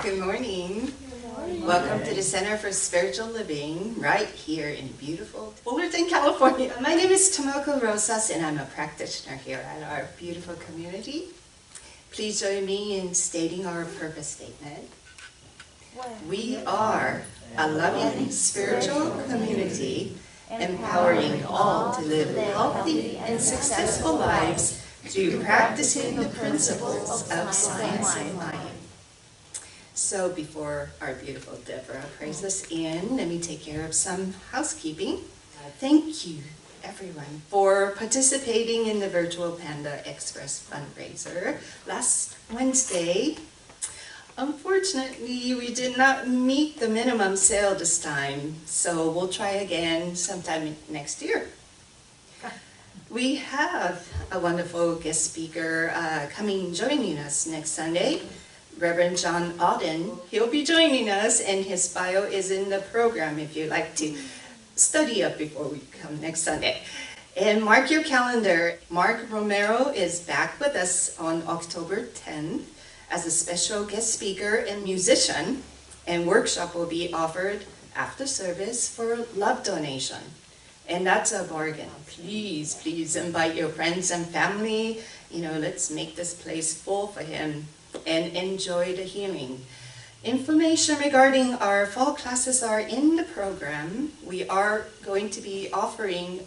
Good morning. Welcome to the Center for Spiritual Living, right here in beautiful Fullerton, California. My name is Tomoko Rosas, and I'm a practitioner here at our beautiful community. Please join me in stating our purpose statement. We are a loving spiritual community, empowering all to live healthy and successful lives through practicing the principles of science and mind. So before our beautiful Debra prays us in, let me take care of some housekeeping. Thank you, everyone, for participating in the Virtual Panda Express fundraiser last Wednesday. Unfortunately, we did not meet the minimum sale this time, so we'll try again sometime next year. We have a wonderful guest speaker joining us next Sunday, Reverend John Auden. He'll be joining us, and his bio is in the program if you'd like to study up before we come next Sunday. And mark your calendar. Mark Romero is back with us on October 10th as a special guest speaker and musician, and workshop will be offered after service for love donation. And that's a bargain. Please, please invite your friends and family. Let's make this place full for him and enjoy the healing. Information regarding our fall classes are in the program. We are going to be offering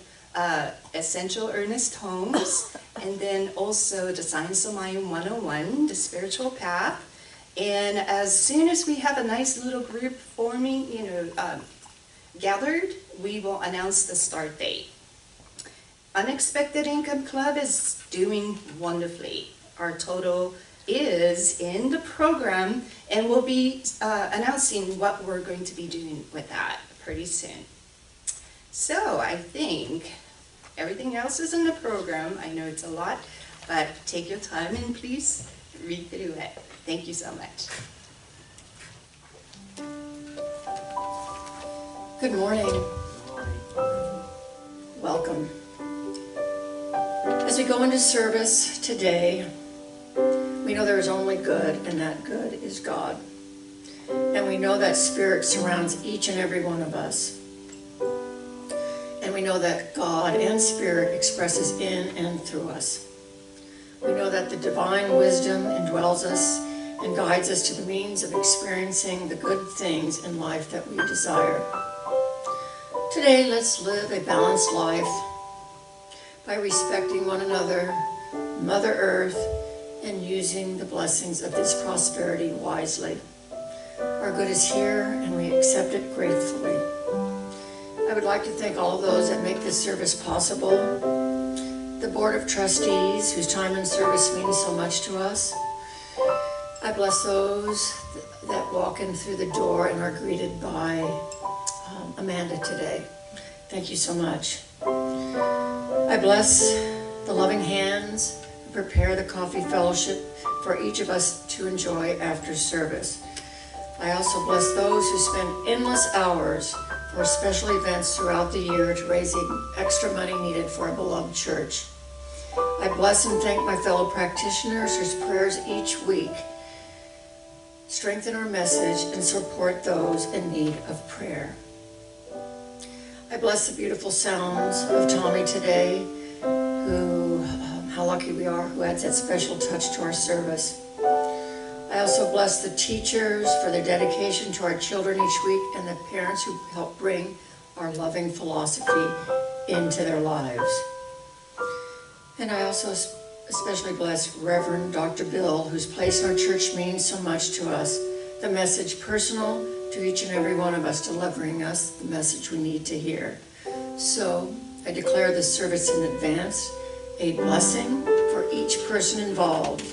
Essential Earnest Homes, and then also the Science of Mind 101, the Spiritual Path. And as soon as we have a nice little group forming, gathered, we will announce the start date. Unexpected Income Club is doing wonderfully. Our total is in the program, and we'll be announcing what we're going to be doing with that pretty soon. So I think everything else is in the program. I know it's a lot, but take your time and please read through it. Thank you so much. Good morning. Welcome. As we go into service today, we know there is only good, and that good is God. And we know that Spirit surrounds each and every one of us. And we know that God and Spirit expresses in and through us. We know that the divine wisdom indwells us and guides us to the means of experiencing the good things in life that we desire. Today, let's live a balanced life by respecting one another, Mother Earth, and using the blessings of this prosperity wisely. Our good is here, and we accept it gratefully. I would like to thank all of those that make this service possible, the Board of Trustees, whose time and service means so much to us. I bless those that walk in through the door and are greeted by Amanda today. Thank you so much. I bless the loving hands who prepare the coffee fellowship for each of us to enjoy after service. I also bless those who spend endless hours for special events throughout the year to raise the extra money needed for a beloved church. I bless and thank my fellow practitioners whose prayers each week strengthen our message and support those in need of prayer. I bless the beautiful sounds of Tommy today, how lucky we are, who adds that special touch to our service. I also bless the teachers for their dedication to our children each week, and the parents who help bring our loving philosophy into their lives. And I also especially bless Reverend Dr. Bill, whose place in our church means so much to us. The message personal to each and every one of us, delivering us the message we need to hear. So I declare this service in advance a blessing for each person involved.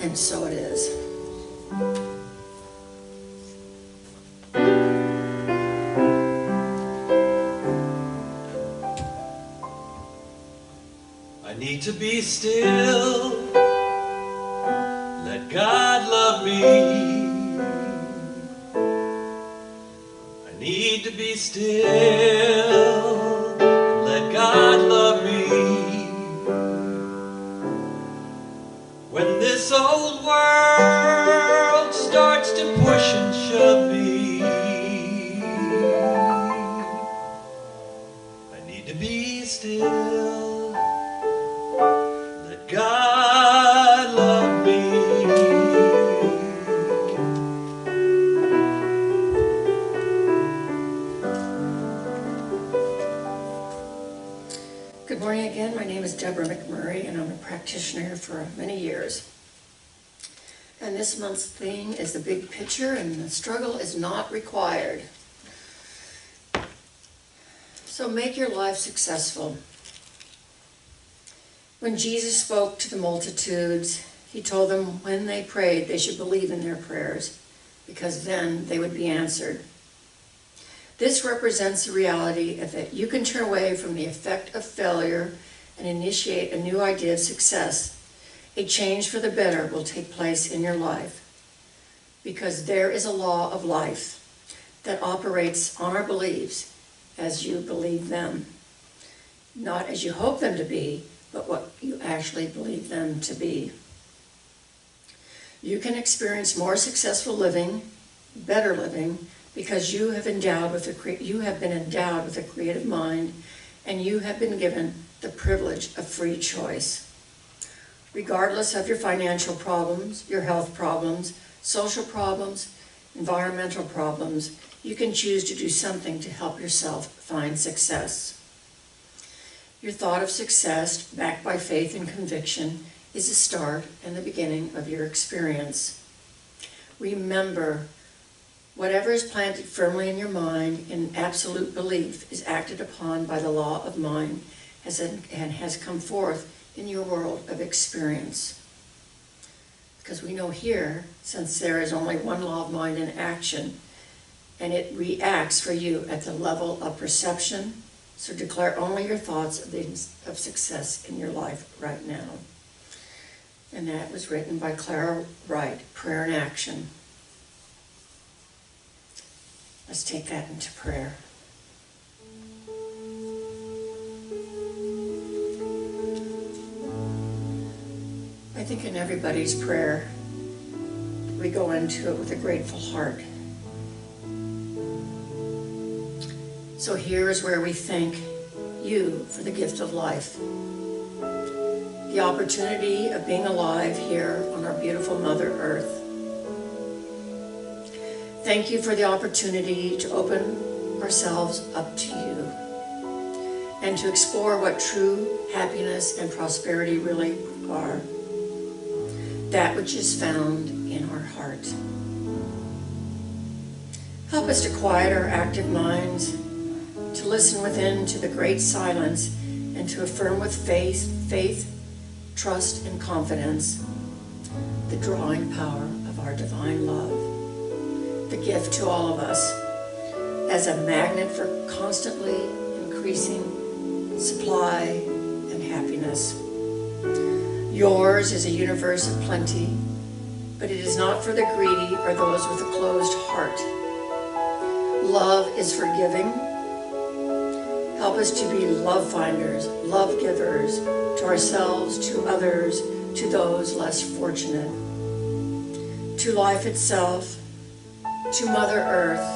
And so it is. I need to be still. Let God love me. I need to be still. Let God love me. When this old world Debra McMurry, and I'm a practitioner for many years. And this month's theme is the big picture, and the struggle is not required. So make your life successful. When Jesus spoke to the multitudes, he told them when they prayed, they should believe in their prayers, because then they would be answered. This represents the reality that you can turn away from the effect of failure and initiate a new idea of success. A change for the better will take place in your life, because there is a law of life that operates on our beliefs as you believe them. Not as you hope them to be, but what you actually believe them to be. You can experience more successful living, better living, because you have been endowed with a creative mind, and you have been given the privilege of free choice. Regardless of your financial problems, your health problems, social problems, environmental problems, you can choose to do something to help yourself find success. Your thought of success, backed by faith and conviction, is the start and the beginning of your experience. Remember, whatever is planted firmly in your mind in absolute belief is acted upon by the law of mind and has come forth in your world of experience. Because we know here, since there is only one law of mind in action, and it reacts for you at the level of perception, so declare only your thoughts of success in your life right now. And that was written by Clara Wright, Prayer in Action. Let's take that into prayer. I think in everybody's prayer, we go into it with a grateful heart. So here is where we thank you for the gift of life, the opportunity of being alive here on our beautiful Mother Earth. Thank you for the opportunity to open ourselves up to you and to explore what true happiness and prosperity really are, that which is found in our heart. Help us to quiet our active minds, to listen within to the great silence, and to affirm with faith, trust, and confidence the drawing power of our divine love, the gift to all of us as a magnet for constantly increasing supply and happiness. Yours is a universe of plenty, but it is not for the greedy or those with a closed heart. Love is forgiving. Help us to be love finders, love givers, to ourselves, to others, to those less fortunate, to life itself, to Mother Earth,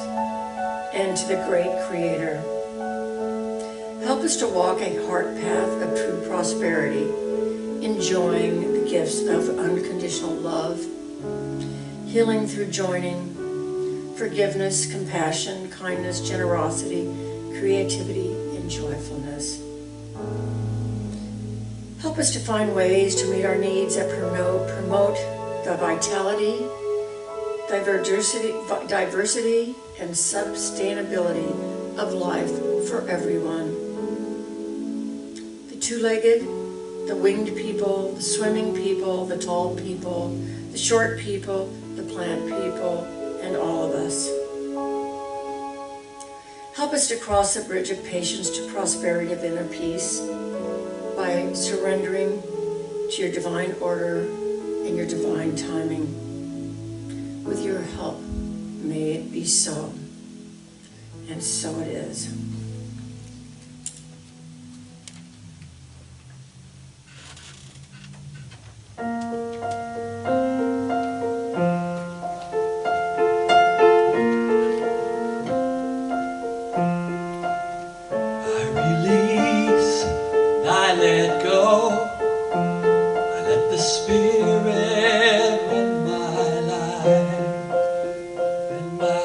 and to the great Creator. Help us to walk a heart path of true prosperity, enjoying the gifts of unconditional love, healing through joining, forgiveness, compassion, kindness, generosity, creativity, and joyfulness. Help us to find ways to meet our needs that promote the vitality, diversity, and sustainability of life for everyone. The two-legged, the winged people, the swimming people, the tall people, the short people, the plant people, and all of us. Help us to cross the bridge of patience to prosperity of inner peace by surrendering to your divine order and your divine timing. With your help, may it be so. And so it is.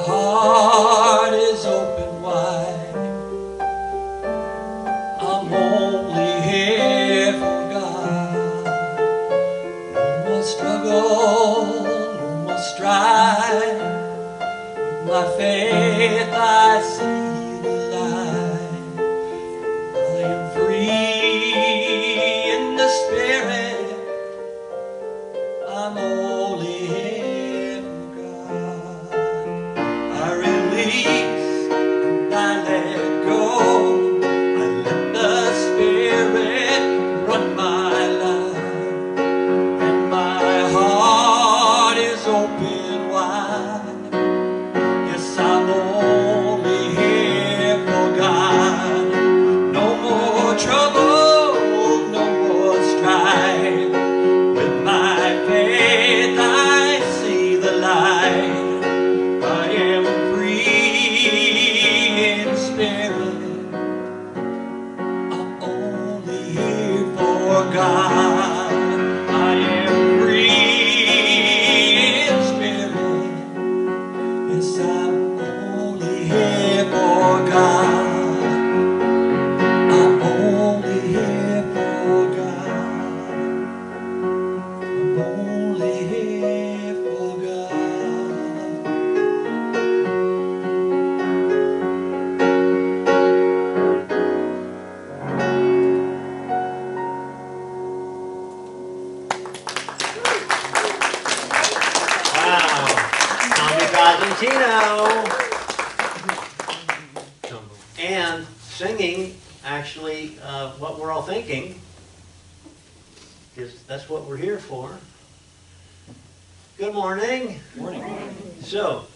Heart is open wide. strive. With my faith I see the light. I am free in the Spirit. I'm only here for God. I release and I let go. I let the Spirit run my life. And my heart is open wide. Yes, I'm only here for God. No more trouble, no more strife. With my faith I see the light. I am free in spirit. I'm only here for God. I am free in spirit. Yes, I'm only here for God. I'm only here for God. I'm only here for God. Wow. Tommy Cosentino. And singing actually what we're all thinking, because that's what we're here for. Good morning. Morning. So,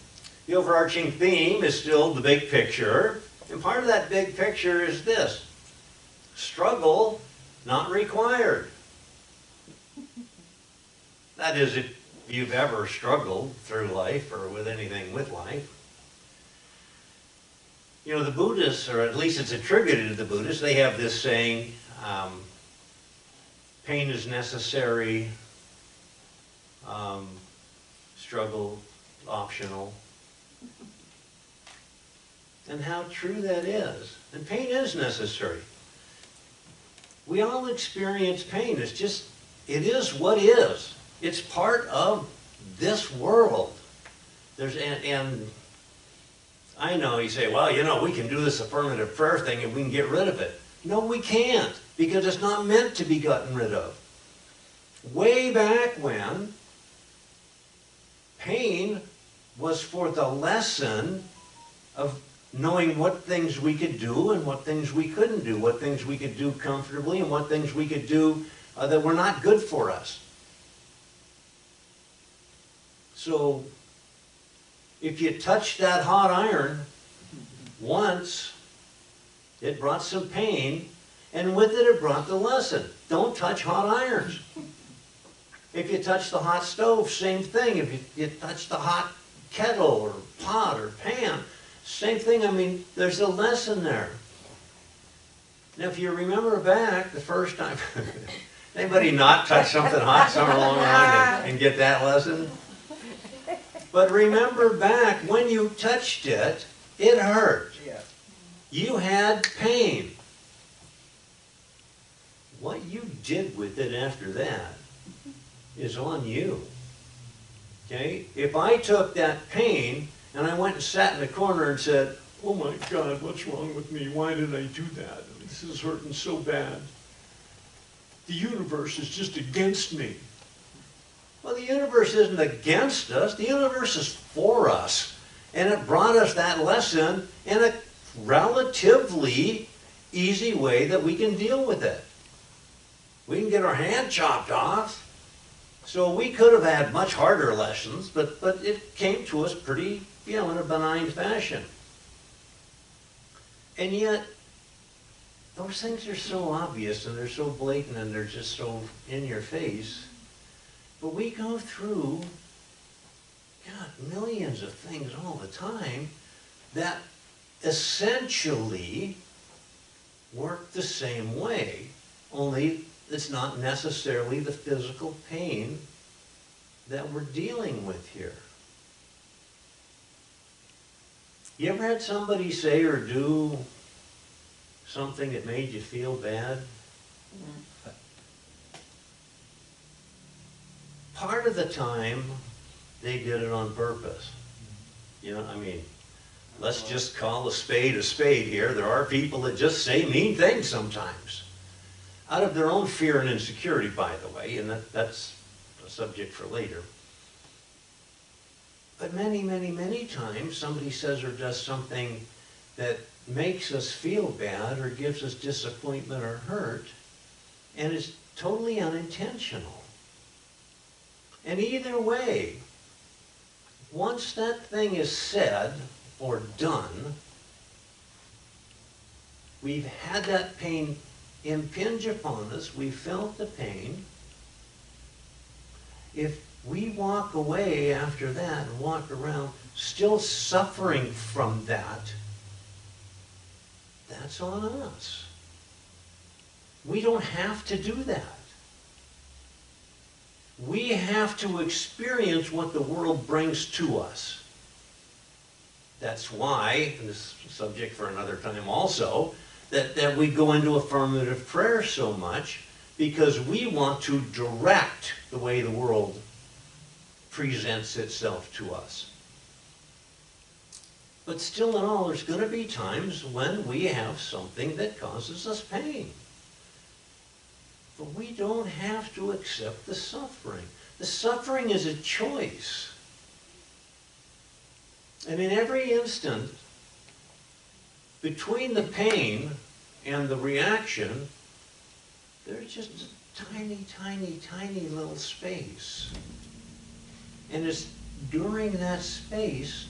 the overarching theme is still the big picture. And part of that big picture is this: struggle not required. That is, if you've ever struggled through life or with anything with life. You know, the Buddhists, or at least it's attributed to the Buddhists, they have this saying, pain is necessary, struggle optional. And how true that is. And pain is necessary. We all experience pain. It's just, it is what is. It's part of this world. And I know you say, well, you know, we can do this affirmative prayer thing and we can get rid of it. No, we can't, because it's not meant to be gotten rid of. Way back when, pain was for the lesson of knowing what things we could do and what things we couldn't do, what things we could do comfortably and what things we could do that were not good for us. So, if you touched that hot iron once, it brought some pain, and with it, it brought the lesson. Don't touch hot irons. If you touch the hot stove, same thing. If you touch the hot kettle or pot or pan, same thing. I mean, there's a lesson there. Now, if you remember back the first time, anybody not touch something hot somewhere along the line and get that lesson? But remember back, when you touched it, it hurt. Yeah. You had pain. What you did with it after that is on you. Okay? If I took that pain and I went and sat in the corner and said, oh my God, what's wrong with me? Why did I do that? This is hurting so bad. The universe is just against me. Well, the universe isn't against us. The universe is for us. And it brought us that lesson in a relatively easy way that we can deal with it. We can get our hand chopped off. So we could have had much harder lessons, but it came to us pretty, in a benign fashion. And yet, those things are so obvious and they're so blatant and they're just so in your face. But we go through, millions of things all the time that essentially work the same way, only it's not necessarily the physical pain that we're dealing with here. You ever had somebody say or do something that made you feel bad? Part of the time, they did it on purpose. You know, I mean, let's just call a spade here. There are people that just say mean things sometimes. Out of their own fear and insecurity, by the way, and that's a subject for later. But many, many, many times somebody says or does something that makes us feel bad or gives us disappointment or hurt, and it's totally unintentional. And either way, once that thing is said or done, we've had that pain impinge upon us, we felt the pain. If we walk away after that and walk around still suffering from that, that's on us. We don't have to do that. We have to experience what the world brings to us. That's why, and this is a subject for another time also, that we go into affirmative prayer so much, because we want to direct the way the world presents itself to us. But still in all, there's going to be times when we have something that causes us pain. But we don't have to accept the suffering. The suffering is a choice. And in every instant, between the pain and the reaction, there's just a tiny, tiny, tiny little space. And it's during that space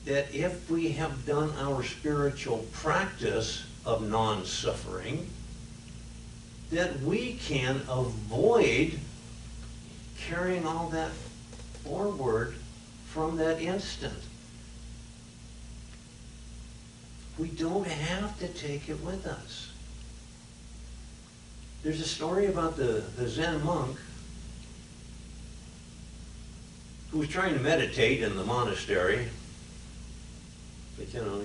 that if we have done our spiritual practice of non-suffering, that we can avoid carrying all that forward from that instant. We don't have to take it with us. There's a story about the Zen monk who was trying to meditate in the monastery, but you know,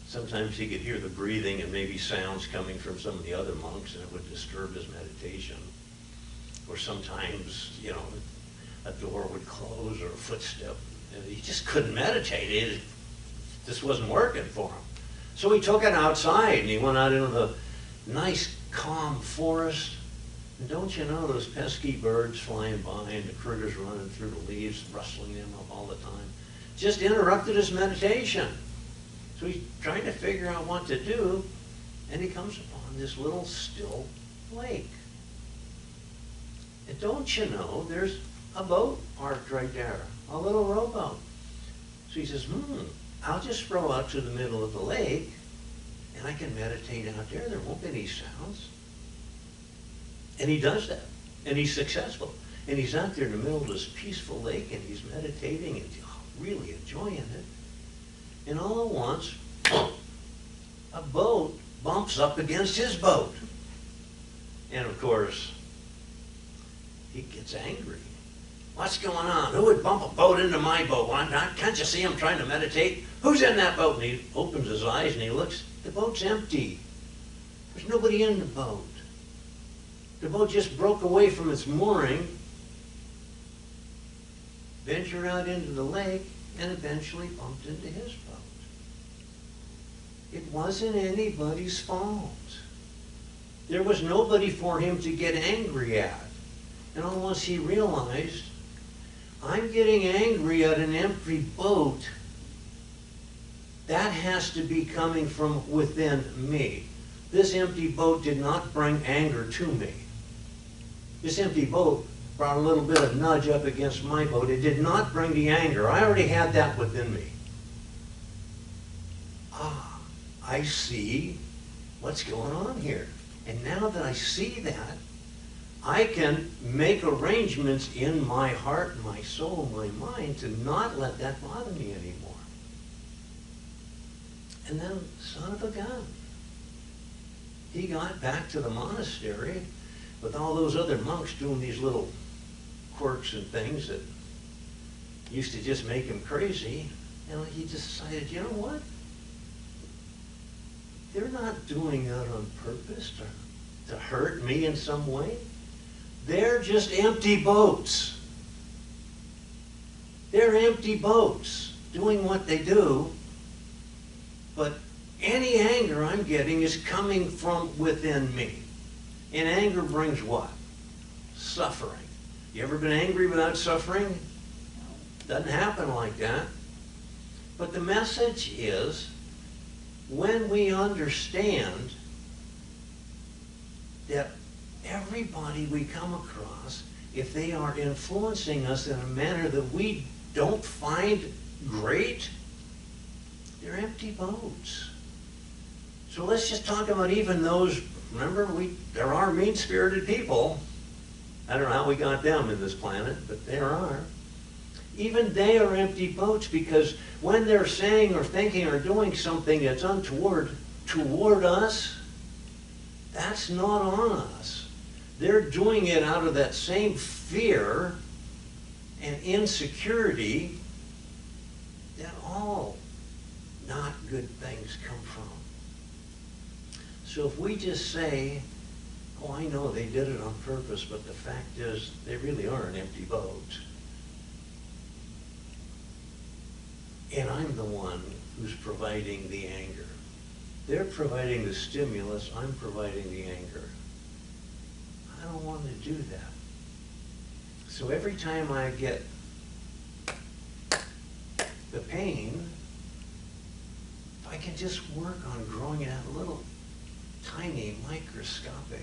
sometimes he could hear the breathing and maybe sounds coming from some of the other monks, and it would disturb his meditation. Or sometimes, you know, a door would close or a footstep, and he just couldn't meditate. It just wasn't working for him. So he took it outside, and he went out into the nice, calm forest. And don't you know those pesky birds flying by and the critters running through the leaves, rustling them up all the time, just interrupted his meditation. So he's trying to figure out what to do, and he comes upon this little still lake. And don't you know, there's a boat parked right there, a little rowboat. So he says, I'll just row out to the middle of the lake, and I can meditate out there. There won't be any sounds. And he does that, and he's successful. And he's out there in the middle of this peaceful lake, and he's meditating and really enjoying it. And all at once, a boat bumps up against his boat. And of course, he gets angry. What's going on? Who would bump a boat into my boat? Can't you see I'm trying to meditate? Who's in that boat? And he opens his eyes and he looks. The boat's empty. There's nobody in the boat. The boat just broke away from its mooring, ventured out into the lake, and eventually bumped into his boat. It wasn't anybody's fault. There was nobody for him to get angry at. And all at once he realized, I'm getting angry at an empty boat. That has to be coming from within me. This empty boat did not bring anger to me. This empty boat brought a little bit of nudge up against my boat. It did not bring the anger. I already had that within me. I see what's going on here. And now that I see that, I can make arrangements in my heart, my soul, my mind to not let that bother me anymore. And then, son of a gun, he got back to the monastery with all those other monks doing these little quirks and things that used to just make him crazy. And he decided, you know what? They're not doing that on purpose to hurt me in some way. They're just empty boats. They're empty boats doing what they do, but any anger I'm getting is coming from within me. And anger brings what? Suffering. You ever been angry without suffering? Doesn't happen like that. But the message is, when we understand that everybody we come across, if they are influencing us in a manner that we don't find great, they're empty boats. So let's just talk about even those, remember, there are mean-spirited people. I don't know how we got them in this planet, but there are. Even they are empty boats, because when they're saying or thinking or doing something that's untoward toward us, that's not on us. They're doing it out of that same fear and insecurity that all not good things come from. So if we just say, oh, I know they did it on purpose, but the fact is they really are an empty boat. And I'm the one who's providing the anger. They're providing the stimulus, I'm providing the anger. I don't want to do that. So every time I get the pain, if I can just work on growing it out a little tiny, microscopic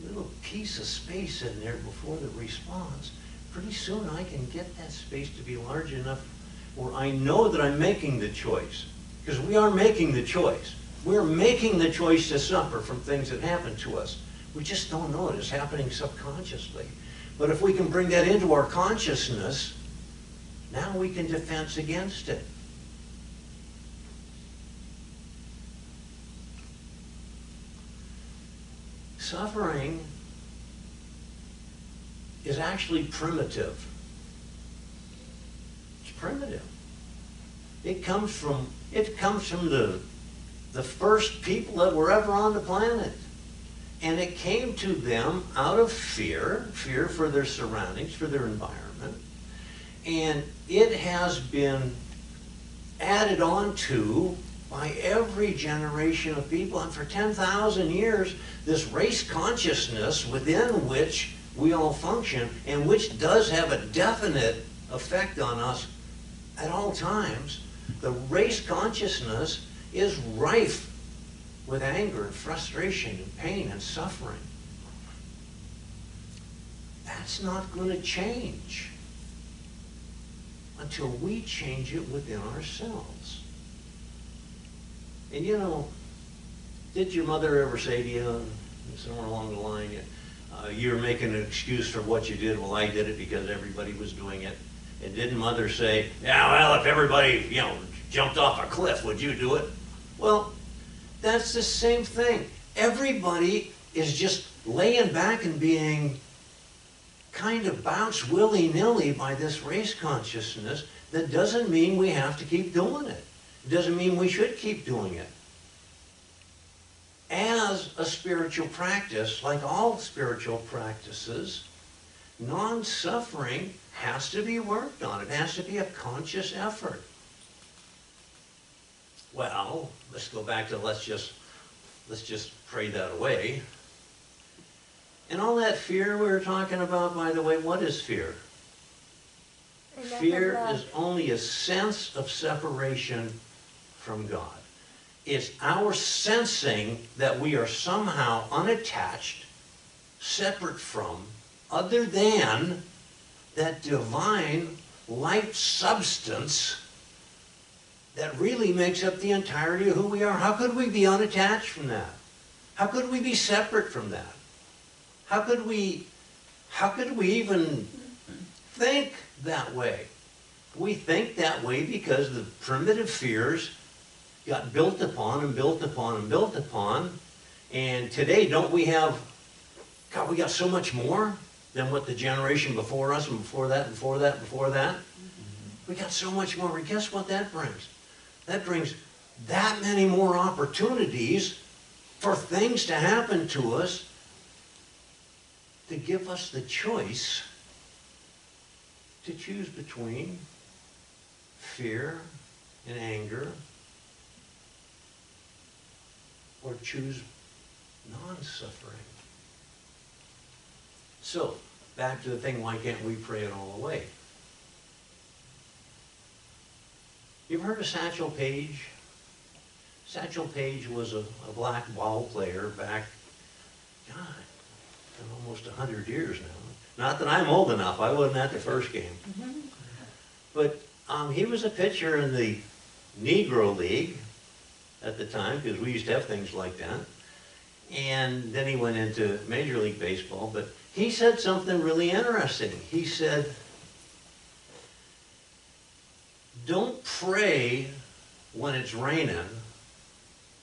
little piece of space in there before the response, pretty soon I can get that space to be large enough where I know that I'm making the choice. Because we are making the choice. We're making the choice to suffer from things that happen to us. We just don't know it. It's happening subconsciously. But if we can bring that into our consciousness, now we can defense against it. Suffering is actually primitive. It's primitive. It comes from the first people that were ever on the planet. And it came to them out of fear for their surroundings, for their environment. And it has been added on to by every generation of people. And for 10,000 years, this race consciousness within which we all function, and which does have a definite effect on us at all times, the race consciousness is rife with anger and frustration and pain and suffering. That's not going to change until we change it within ourselves. And you know, did your mother ever say to you, somewhere along the line, you're making an excuse for what you did? Well, I did it because everybody was doing it. And didn't mother say, yeah, well, if everybody, jumped off a cliff, would you do it? Well, that's the same thing. Everybody is just laying back and being kind of bounced willy-nilly by this race consciousness. That doesn't mean we have to keep doing it. It doesn't mean we should keep doing it. As a spiritual practice, like all spiritual practices, non-suffering has to be worked on. It has to be a conscious effort. Well, let's go back to let's just pray that away. And all that fear we were talking about, by the way, what is fear? Fear is only a sense of separation from God. It's our sensing that we are somehow unattached, separate from, other than that divine life substance that really makes up the entirety of who we are. How could we be unattached from that? How could we be separate from that? How could we even think that way? We think that way because the primitive fears got built upon and built upon and built upon. And today, don't we have, God, we got so much more than what the generation before us and before that, and before that, and before that. We got so much more. And guess what that brings? That brings that many more opportunities for things to happen to us to give us the choice to choose between fear and anger, or choose non-suffering. So, back to the thing, why can't we pray it all away? You've heard of Satchel Paige? Satchel Paige was a black ball player back, God, almost 100 years now. Not that I'm old enough, I wasn't at the first game. But he was a pitcher in the Negro League at the time, because we used to have things like that. And then he went into Major League Baseball, but he said something really interesting. He said, don't pray when it's raining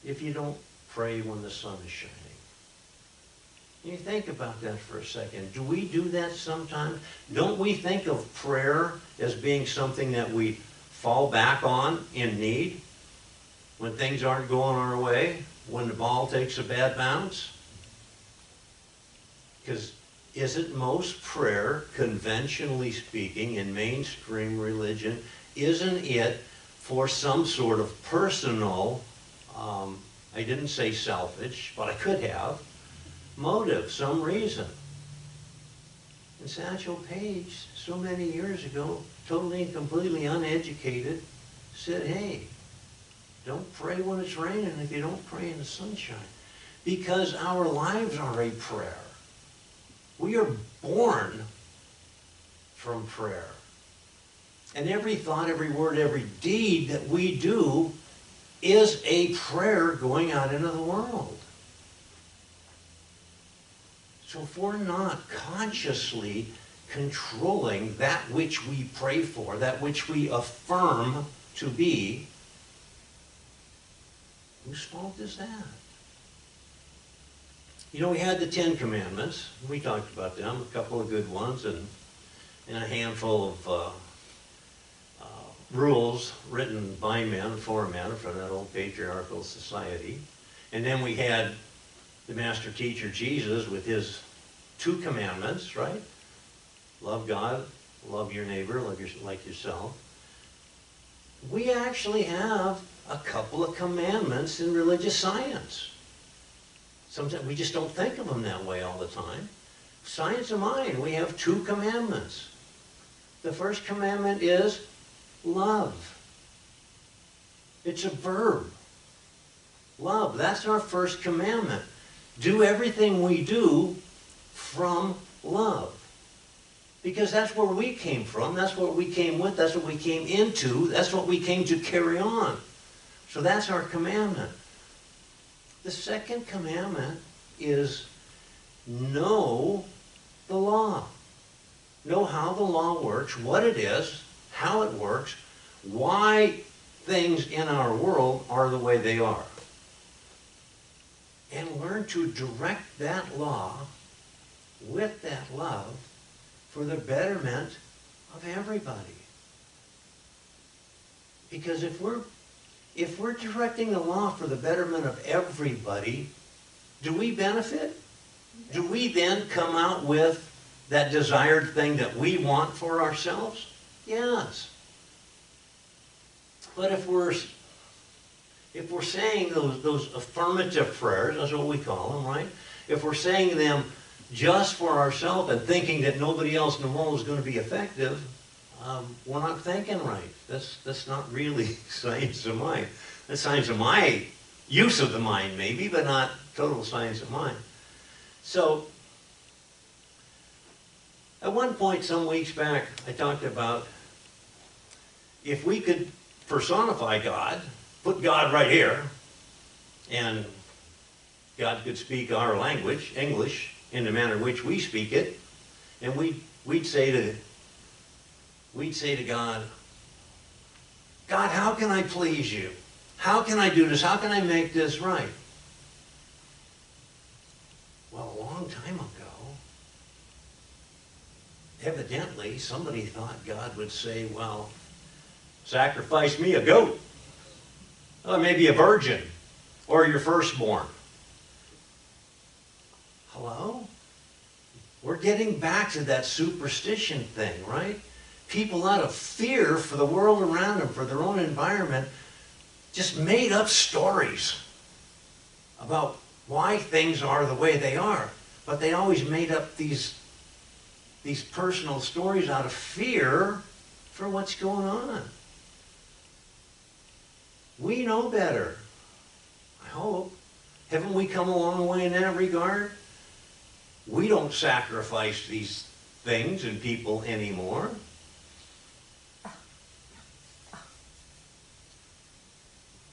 if you don't pray when the sun is shining. You think about that for a second. Do we do that sometimes? Don't we think of prayer as being something that we fall back on in need? When things aren't going our way? When the ball takes a bad bounce? Because isn't most prayer, conventionally speaking, in mainstream religion, isn't it for some sort of personal, I didn't say selfish, but I could have, motive, some reason? And Satchel Paige, so many years ago, totally and completely uneducated, said, hey, don't pray when it's raining if you don't pray in the sunshine. Because our lives are a prayer. We are born from prayer. And every thought, every word, every deed that we do is a prayer going out into the world. So if we're not consciously controlling that which we pray for, that which we affirm to be, whose fault is that? You know, we had the 10 Commandments. We talked about them, a couple of good ones, and a handful of rules written by men, for men, from that old patriarchal society. And then we had the master teacher, Jesus, with his 2 commandments, right? Love God, love your neighbor, like yourself. We actually have a couple of commandments in religious science. Sometimes we just don't think of them that way all the time. Science of mind, we have 2 commandments. The first commandment is love. It's a verb. Love, that's our first commandment. Do everything we do from love. Because that's where we came from, that's what we came with, that's what we came into, that's what we came to carry on. So that's our commandment. The second commandment is know the law. Know how the law works, what it is, how it works, why things in our world are the way they are. And learn to direct that law with that love for the betterment of everybody. Because if we're directing the law for the betterment of everybody, do we benefit? Do we then come out with that desired thing that we want for ourselves? Yes. But if we're saying those affirmative prayers, that's what we call them, right? If we're saying them just for ourselves and thinking that nobody else in the world is going to be effective, we're not thinking right. That's not really science of mind. That's science of my use of the mind, maybe, but not total science of mind. So, at one point, some weeks back, I talked about if we could personify God, put God right here, and God could speak our language, English, in the manner in which we speak it, and we'd say to God, God, how can I please you? How can I do this? How can I make this right? Well, a long time ago, evidently, somebody thought God would say, well, sacrifice me a goat, or maybe a virgin, or your firstborn. Hello? We're getting back to that superstition thing, right? people out of fear for the world around them, for their own environment, just made up stories about why things are the way they are. But they always made up these personal stories out of fear for what's going on. We know better, I hope. Haven't we come a long way in that regard? We don't sacrifice these things and people anymore.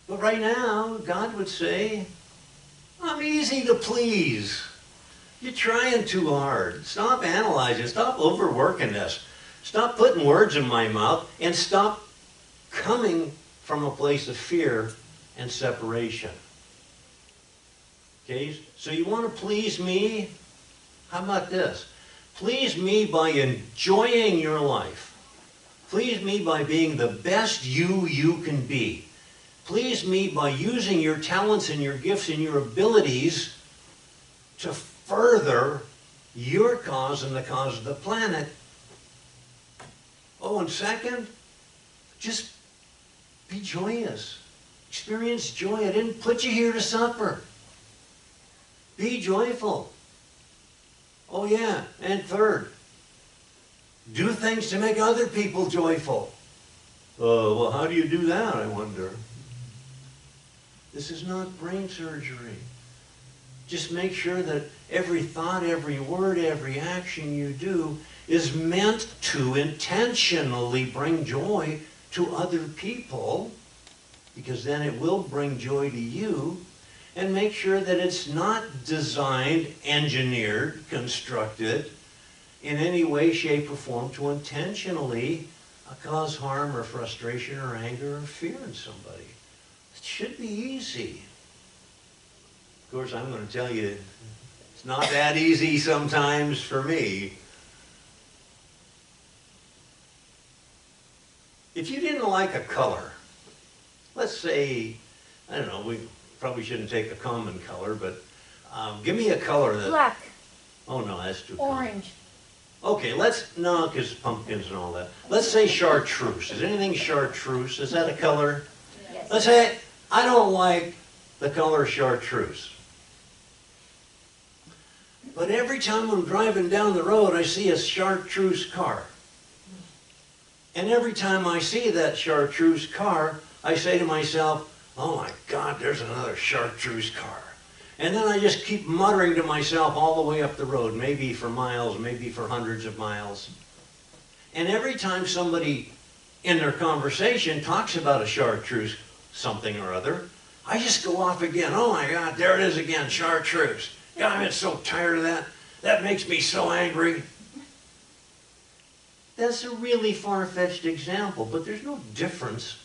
But right now, God would say, I'm easy to please. You're trying too hard. Stop analyzing. Stop overworking this. Stop putting words in my mouth and stop coming from a place of fear and separation. Okay, so you want to please me? How about this? Please me by enjoying your life. Please me by being the best you can be. Please me by using your talents and your gifts and your abilities to further your cause and the cause of the planet. Oh, and second, just be joyous. Experience joy. I didn't put you here to suffer. Be joyful. Oh yeah, and third, do things to make other people joyful. Well, how do you do that, I wonder? This is not brain surgery. Just make sure that every thought, every word, every action you do is meant to intentionally bring joy to other people, because then it will bring joy to you. And make sure that it's not designed, engineered, constructed in any way, shape, or form to intentionally cause harm or frustration or anger or fear in somebody. It should be easy. Of course, I'm going to tell you, it's not that easy sometimes for me. If you didn't like a color, let's say, I don't know, we probably shouldn't take a common color, but give me a color that... Black. Oh no, that's too common. Orange. Okay, no, because pumpkins and all that. Let's say chartreuse. Is anything chartreuse? Is that a color? Yes. Let's say I don't like the color chartreuse. But every time I'm driving down the road, I see a chartreuse car. And every time I see that chartreuse car, I say to myself, oh my God, there's another chartreuse car. And then I just keep muttering to myself all the way up the road, maybe for miles, maybe for hundreds of miles. And every time somebody in their conversation talks about a chartreuse something or other, I just go off again. Oh my God, there it is again, chartreuse. God, I'm so tired of that. That makes me so angry. That's a really far-fetched example, but there's no difference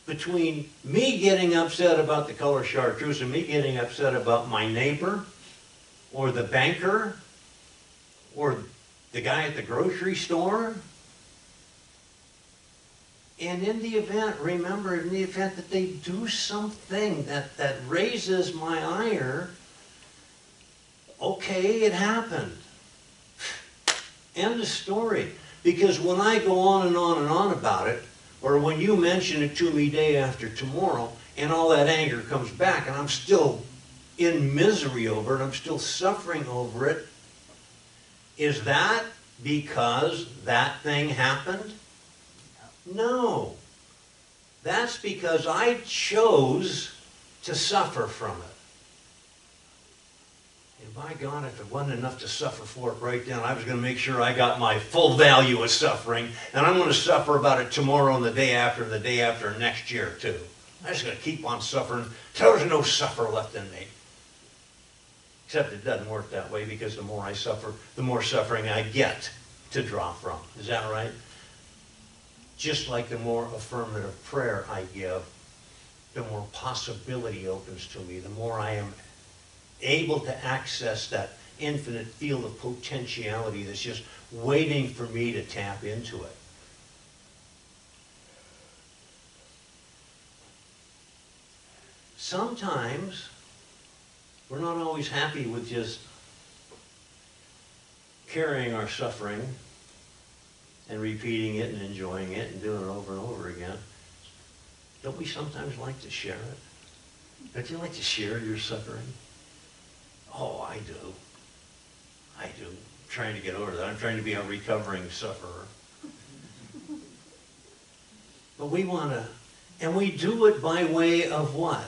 between me getting upset about the color chartreuse and me getting upset about my neighbor or the banker or the guy at the grocery store. And in the event, remember, in the event that they do something that raises my ire, okay, it happened. End of story. Because when I go on and on and on about it, or when you mention it to me day after tomorrow, and all that anger comes back, and I'm still in misery over it, I'm still suffering over it, is that because that thing happened? No. That's because I chose to suffer from it. And by God, if it wasn't enough to suffer for it right then, I was going to make sure I got my full value of suffering, and I'm going to suffer about it tomorrow and the day after and the day after and next year too. I'm just going to keep on suffering till there's no suffer left in me. Except it doesn't work that way, because the more I suffer, the more suffering I get to draw from. Is that right? Just like the more affirmative prayer I give, the more possibility opens to me, the more I am able to access that infinite field of potentiality that's just waiting for me to tap into it. Sometimes we're not always happy with just carrying our suffering and repeating it and enjoying it and doing it over and over again, don't we sometimes like to share it? Don't you like to share your suffering? Oh, I do. I do. I'm trying to get over that. I'm trying to be a recovering sufferer. But we want to, and we do it by way of what?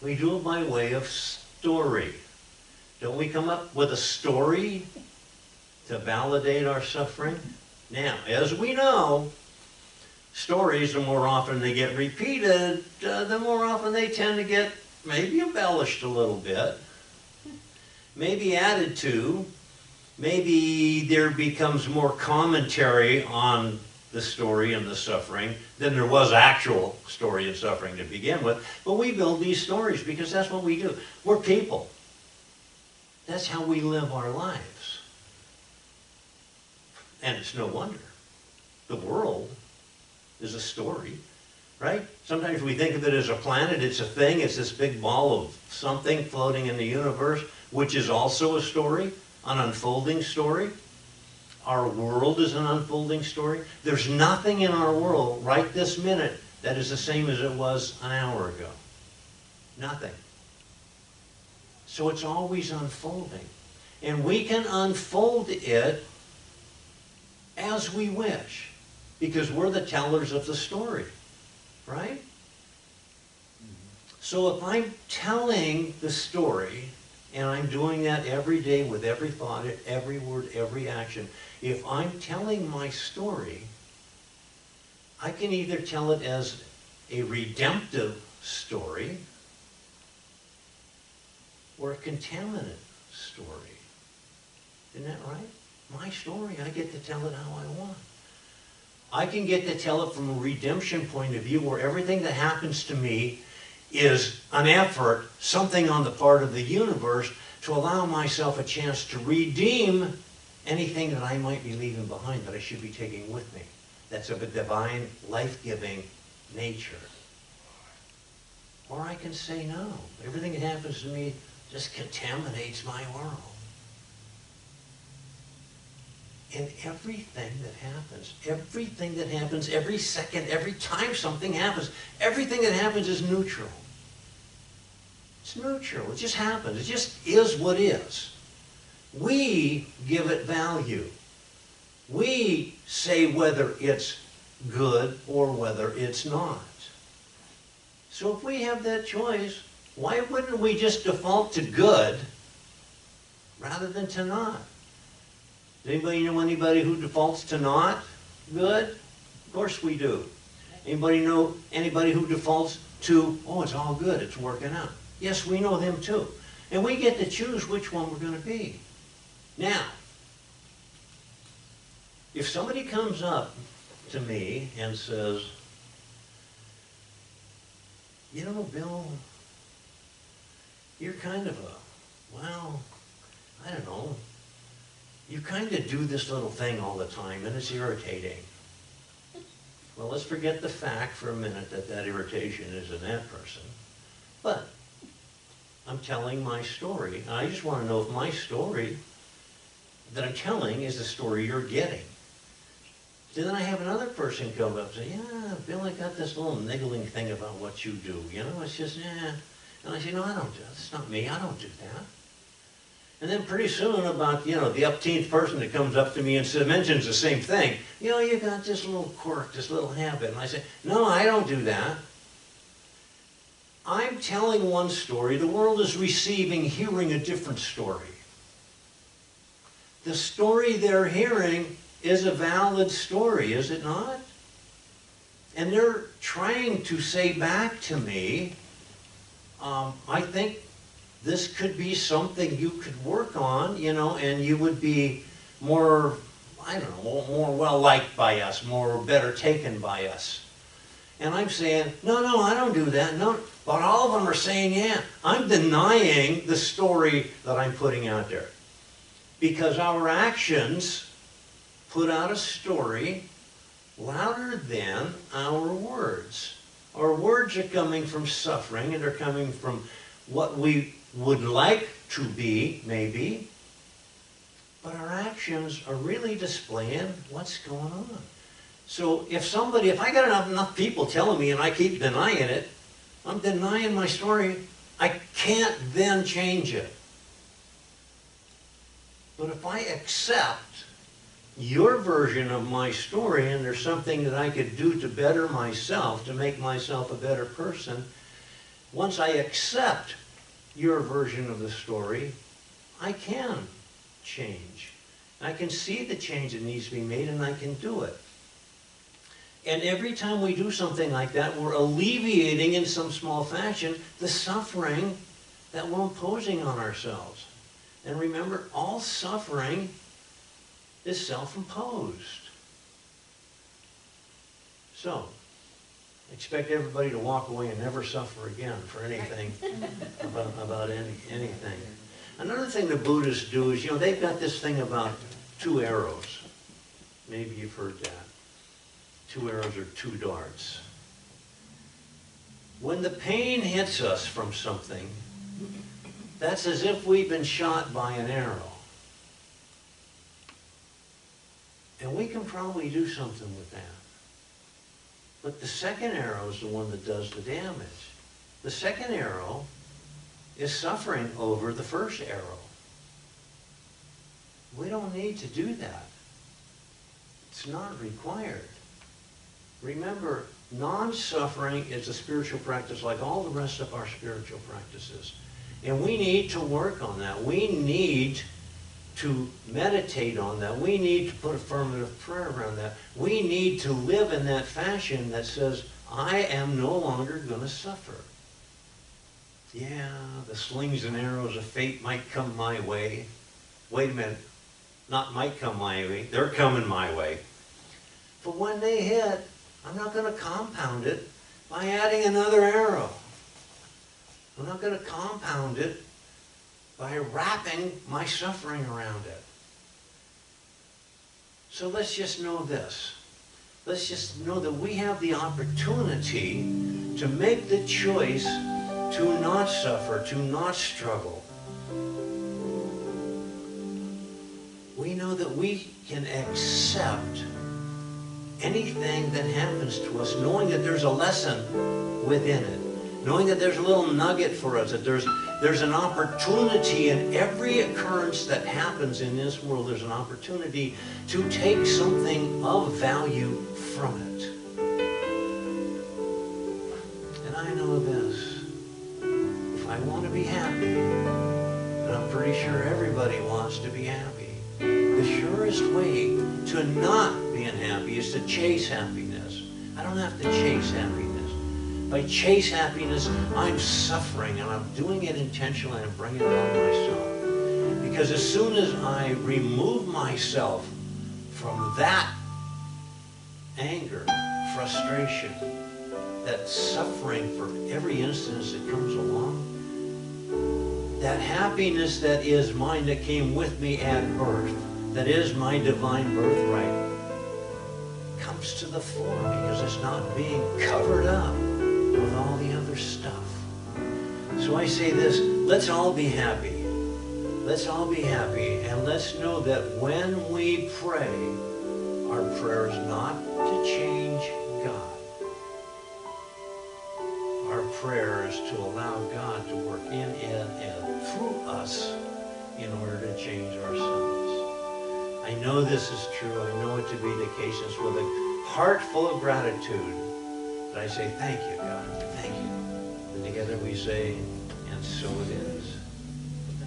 We do it by way of story. Don't we come up with a story to validate our suffering? Now, as we know, stories, the more often they get repeated, the more often they tend to get maybe embellished a little bit, maybe added to, maybe there becomes more commentary on the story and the suffering than there was actual story and suffering to begin with. But we build these stories because that's what we do. We're people. That's how we live our lives. And it's no wonder. The world is a story, right? Sometimes we think of it as a planet. It's a thing. It's this big ball of something floating in the universe, which is also a story, an unfolding story. Our world is an unfolding story. There's nothing in our world right this minute that is the same as it was an hour ago. Nothing. So it's always unfolding. And we can unfold it as we wish, because we're the tellers of the story, right? So if I'm telling the story, and I'm doing that every day with every thought, every word, every action, if I'm telling my story, I can either tell it as a redemptive story or a contaminant story. Isn't that right? My story, I get to tell it how I want. I can get to tell it from a redemption point of view where everything that happens to me is an effort, something on the part of the universe to allow myself a chance to redeem anything that I might be leaving behind that I should be taking with me. That's of a divine, life-giving nature. Or I can say no. Everything that happens to me just contaminates my world. And everything that happens, every second, every time something happens, everything that happens is neutral. It's neutral. It just happens. It just is what is. We give it value. We say whether it's good or whether it's not. So if we have that choice, why wouldn't we just default to good rather than to not? Does anybody know anybody who defaults to not good? Of course we do. Anybody know anybody who defaults to, oh, it's all good, it's working out? Yes, we know them too. And we get to choose which one we're going to be. Now, if somebody comes up to me and says, you know, Bill, you're kind of a, well, I don't know, you kind of do this little thing all the time and it's irritating. Well, let's forget the fact for a minute that that irritation is in that person. But I'm telling my story. And I just want to know if my story that I'm telling is the story you're getting. So then I have another person come up and say, yeah, Bill, I got this little niggling thing about what you do. You know, it's just, yeah. And I say, no, I don't do that. It's not me. I don't do that. And then pretty soon about, you know, the upteenth person that comes up to me and says, mentions the same thing. You know, you got this little quirk, this little habit. And I say, no, I don't do that. I'm telling one story. The world is receiving, hearing a different story. The story they're hearing is a valid story, is it not? And they're trying to say back to me, I think this could be something you could work on, you know, and you would be more, I don't know, more well-liked by us, more better taken by us. And I'm saying, no, I don't do that. No, but all of them are saying, yeah. I'm denying the story that I'm putting out there. Because our actions put out a story louder than our words. Our words are coming from suffering, and they're coming from what we would like to be, maybe, but our actions are really displaying what's going on. So if I got enough people telling me and I keep denying it, I'm denying my story. I can't then change it. But if I accept your version of my story and there's something that I could do to better myself, to make myself a better person, once I accept your version of the story, I can change. I can see the change that needs to be made and I can do it. And every time we do something like that, we're alleviating in some small fashion the suffering that we're imposing on ourselves. And remember, all suffering is self-imposed. So, expect everybody to walk away and never suffer again for anything, about anything. Another thing the Buddhists do is, they've got this thing about 2 arrows. Maybe you've heard that. 2 arrows or 2 darts. When the pain hits us from something, that's as if we've been shot by an arrow. And we can probably do something with that. But the second arrow is the one that does the damage. The second arrow is suffering over the first arrow. We don't need to do that. It's not required. Remember, non-suffering is a spiritual practice like all the rest of our spiritual practices. And we need to work on that. We need to meditate on that. We need to put affirmative prayer around that. We need to live in that fashion that says, I am no longer going to suffer. Yeah, the slings and arrows of fate might come my way. Wait a minute. Not might come my way. They're coming my way. But when they hit, I'm not going to compound it by adding another arrow. I'm not going to compound it by wrapping my suffering around it. So let's just know this. Let's just know that we have the opportunity to make the choice to not suffer, to not struggle. We know that we can accept anything that happens to us, knowing that there's a lesson within it, knowing that there's a little nugget for us, that there's an opportunity in every occurrence that happens in this world. There's an opportunity to take something of value from it. And I know this. If I want to be happy, and I'm pretty sure everybody wants to be happy, the surest way to not be unhappy is to chase happiness. I don't have to chase happiness. If I chase happiness, I'm suffering, and I'm doing it intentionally, and I'm bringing it on myself. Because as soon as I remove myself from that anger, frustration, that suffering for every instance that comes along, that happiness that is mine, that came with me at birth, that is my divine birthright, comes to the fore because it's not being covered up with all the other stuff. So I say this, let's all be happy. Let's all be happy, and let's know that when we pray, our prayer is not to change God. Our prayer is to allow God to work in and through us in order to change ourselves. I know this is true. I know it to be the case. It's with a heart full of gratitude that I say, thank you, God. Thank you. And together we say, and so it is.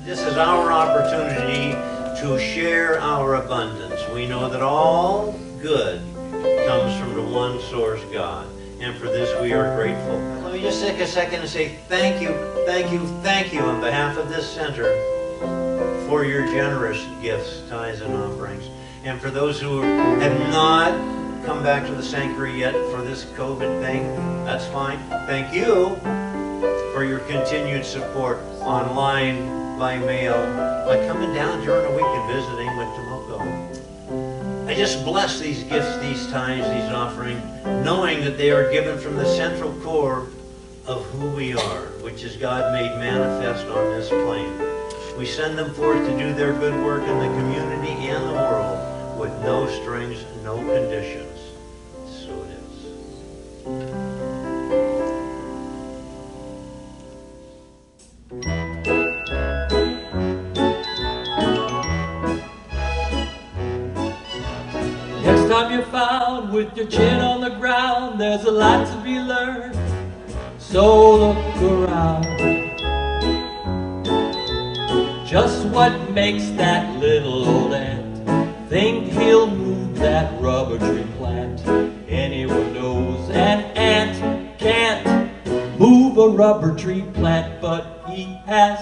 This is our opportunity to share our abundance. We know that all good comes from the one source, God. And for this we are grateful. Let me just take a second and say thank you, thank you, thank you on behalf of this center for your generous gifts, tithes, and offerings. And for those who have not come back to the sanctuary yet for this COVID thing, that's fine. Thank you for your continued support online, by mail, by coming down during the week and visiting with Tomoko. I just bless these gifts, these tithes, these offerings, knowing that they are given from the central core of who we are, which is God made manifest on this plane. We send them forth to do their good work in the community and the world with no strings, no conditions. with your chin on the ground. There's a lot to be learned, so look around. Just what makes that little old ant think he'll move that rubber tree plant? Anyone knows an ant can't move a rubber tree plant, but he has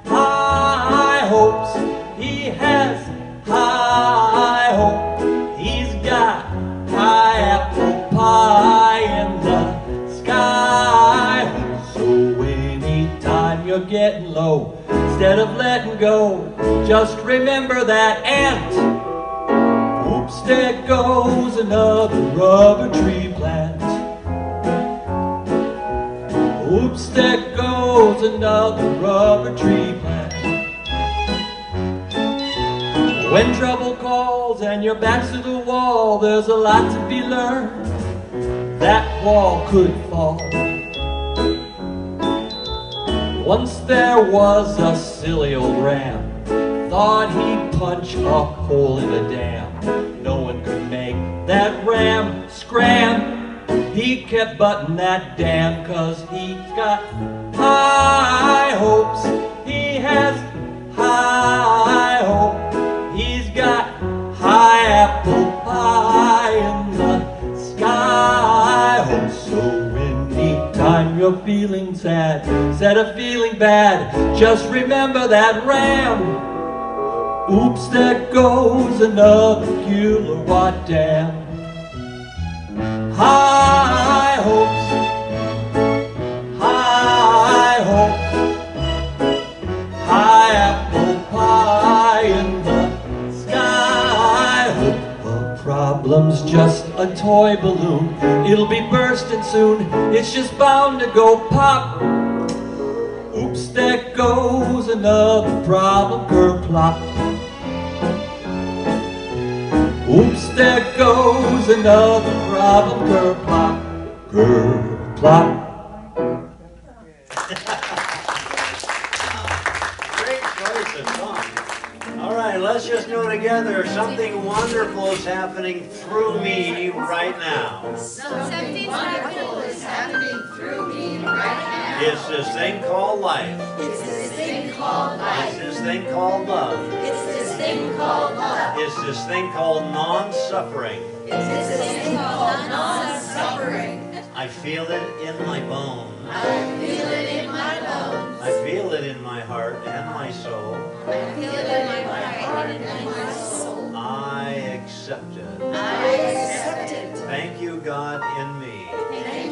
high hopes. He has high hope. He's got high apple pie in the sky. So anytime you're getting low, instead of letting go, just remember that ant. Oops, there goes another rubber tree plant. Oops, there goes another rubber tree plant. When trouble calls and your back's to the wall, there's a lot to be learned. That wall could fall. Once there was a silly old ram, thought he'd punch a hole in a dam. No one could make that ram scram. He kept butting that dam 'cause he's got high hopes. He has high hope. He's got high apple pie in the sky. Oh, so anytime you're feeling sad, instead of feeling bad, just remember that ram. Oops, there goes another kilowatt dam. High hopes, high hope, high apple pie in the sky. Hope a problem's just a toy balloon. It'll be bursting soon. It's just bound to go pop. Oops, there goes another problem, kerplop. Oops, there goes another problem, kerplop, kerplop. Great choice of song. All right, let's just go together. Something wonderful is happening through me right now. Something wonderful is happening through me right now. It's this thing called life. It's this thing called life. It's this thing called love. It's this thing called love. It's this thing called non-suffering. It's this thing called non-suffering. I feel it in my bones. I feel it in my bones. I feel it in my heart and my soul. I feel it in my heart and my soul. I accept it. I accept it. Thank you, God, in me. Thank